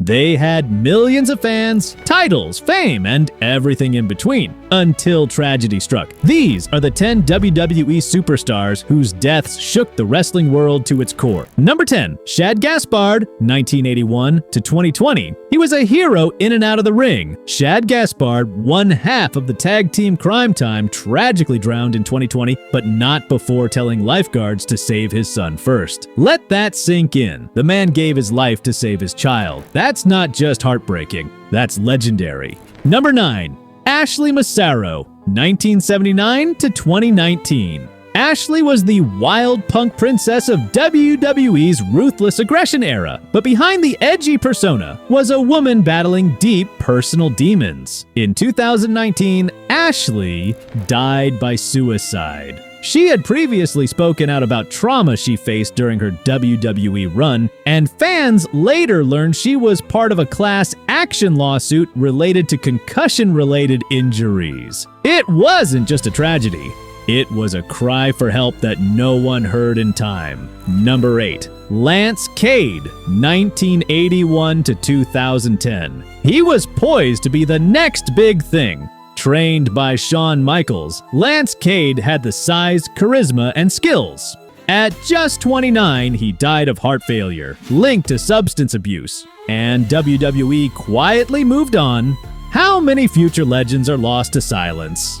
They had millions of fans, titles, fame, and everything in between, until tragedy struck. These are the 10 WWE superstars whose deaths shook the wrestling world to its core. Number 10, Shad Gasbard, 1981 to 2020. He was a hero in and out of the ring. Shad Gasbard, one half of the tag team Crime Time, tragically drowned in 2020, but not before telling lifeguards to save his son first. Let that sink in. The man gave his life to save his child. That's not just heartbreaking, that's legendary. Number 9, Ashley Misaro, 1979 to 2019. Ashley was the wild punk princess of WWE's ruthless aggression era, but behind the edgy persona was a woman battling deep personal demons. In 2019, Ashley died by suicide. She had previously spoken out about trauma she faced during her WWE run, and fans later learned she was part of a class action lawsuit related to concussion-related injuries. It wasn't just a tragedy. It was a cry for help that no one heard in time. Number 8, Lance Cade, 1981 to 2010. He was poised to be the next big thing. Trained by Shawn Michaels, Lance Cade had the size, charisma, and skills. At just 29, he died of heart failure, linked to substance abuse, and WWE quietly moved on. How many future legends are lost to silence?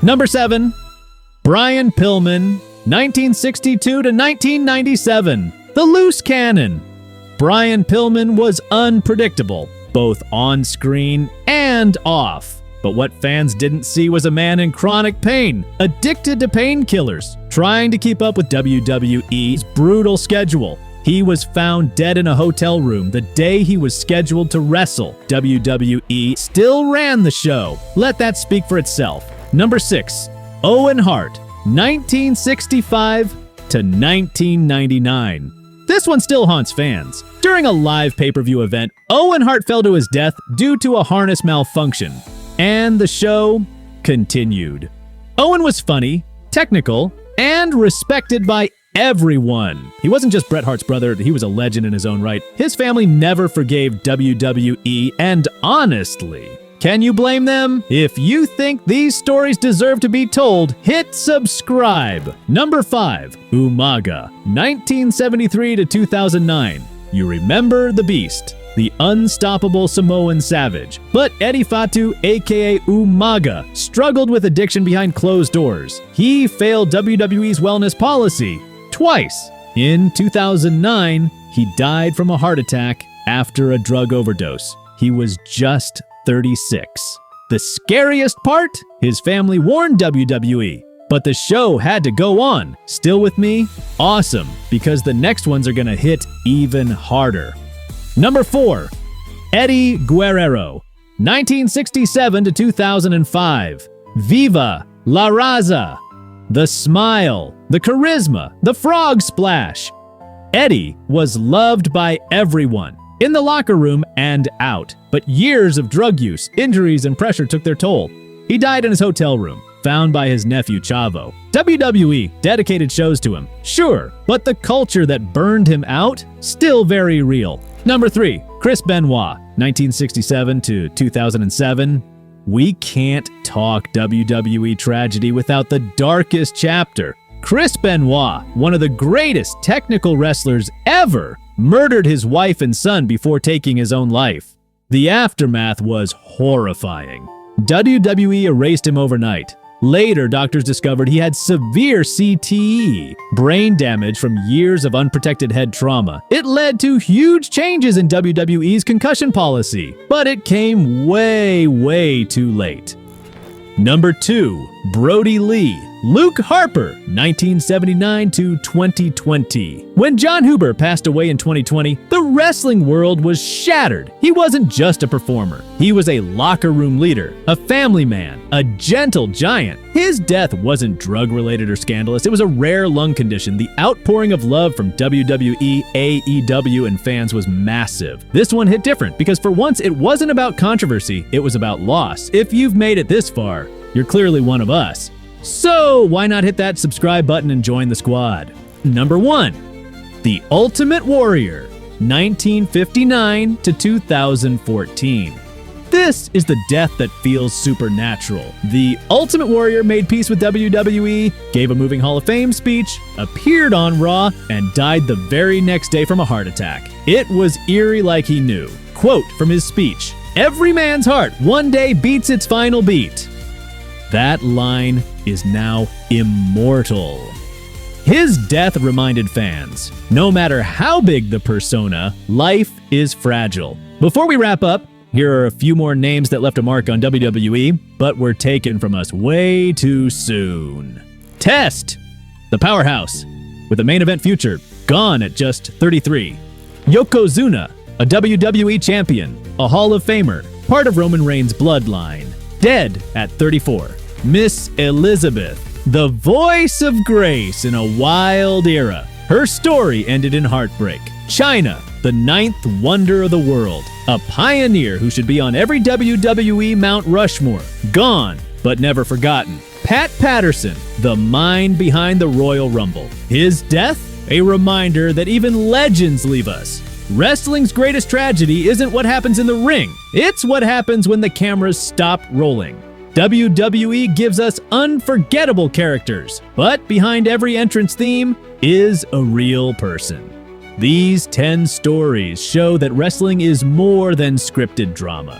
Number 7, Brian Pillman, 1962 to 1997. The loose cannon. Brian Pillman was unpredictable, both on screen and off. But what fans didn't see was a man in chronic pain, addicted to painkillers, trying to keep up with WWE's brutal schedule. He was found dead in a hotel room the day he was scheduled to wrestle. WWE still ran the show. Let that speak for itself. Number 6, Owen Hart, 1965 to 1999. This one still haunts fans. During a live pay-per-view event, Owen Hart fell to his death due to a harness malfunction. And the show continued. Owen was funny, technical, and respected by everyone. He wasn't just Bret Hart's brother, he was a legend in his own right. His family never forgave WWE, and honestly, can you blame them? If you think these stories deserve to be told, hit subscribe. Number 5, Umaga, 1973 to 2009. You remember the Beast, the unstoppable Samoan savage. But Eddie Fatu, aka Umaga, struggled with addiction behind closed doors. He failed WWE's wellness policy twice. In 2009, he died from a heart attack after a drug overdose. He was just 36. The scariest part? His family warned WWE, but the show had to go on. Still with me? Awesome, because the next ones are gonna hit even harder. Number 4, Eddie Guerrero, 1967 to 2005. Viva La Raza. The smile, the charisma, the frog splash. Eddie was loved by everyone, in the locker room and out. But years of drug use, injuries, and pressure took their toll. He died in his hotel room, found by his nephew Chavo. WWE dedicated shows to him, sure, but the culture that burned him out, still very real. Number 3, Chris Benoit, 1967 to 2007. We can't talk WWE tragedy without the darkest chapter. Chris Benoit, one of the greatest technical wrestlers ever, murdered his wife and son before taking his own life. The aftermath was horrifying. WWE erased him overnight. Later, doctors discovered he had severe CTE, brain damage from years of unprotected head trauma. It led to huge changes in WWE's concussion policy, but it came way too late. Number 2, Brody Lee. Luke Harper, 1979 to 2020. When John Huber passed away in 2020, the wrestling world was shattered. He wasn't just a performer. He was a locker room leader, a family man, a gentle giant. His death wasn't drug-related or scandalous. It was a rare lung condition. The outpouring of love from WWE, AEW, and fans was massive. This one hit different because for once it wasn't about controversy, it was about loss. If you've made it this far, you're clearly one of us. So why not hit that subscribe button and join the squad? Number 1, The Ultimate Warrior, 1959 to 2014. This is the death that feels supernatural. The Ultimate Warrior made peace with WWE, gave a moving Hall of Fame speech, appeared on Raw, and died the very next day from a heart attack. It was eerie like he knew. Quote from his speech, "Every man's heart one day beats its final beat." That line is now immortal. His death reminded fans, no matter how big the persona, life is fragile. Before we wrap up, here are a few more names that left a mark on WWE, but were taken from us way too soon. Test, the powerhouse, with a main event future, gone at just 33. Yokozuna, a WWE champion, a Hall of Famer, part of Roman Reigns' bloodline, dead at 34. Miss Elizabeth, the voice of grace in a wild era. Her story ended in heartbreak. Chyna, the 9th wonder of the world, a pioneer who should be on every WWE Mount Rushmore. Gone, but never forgotten. Pat Patterson, the mind behind the Royal Rumble. His death, a reminder that even legends leave us. Wrestling's greatest tragedy isn't what happens in the ring. It's what happens when the cameras stop rolling. WWE gives us unforgettable characters, but behind every entrance theme is a real person. These 10 stories show that wrestling is more than scripted drama.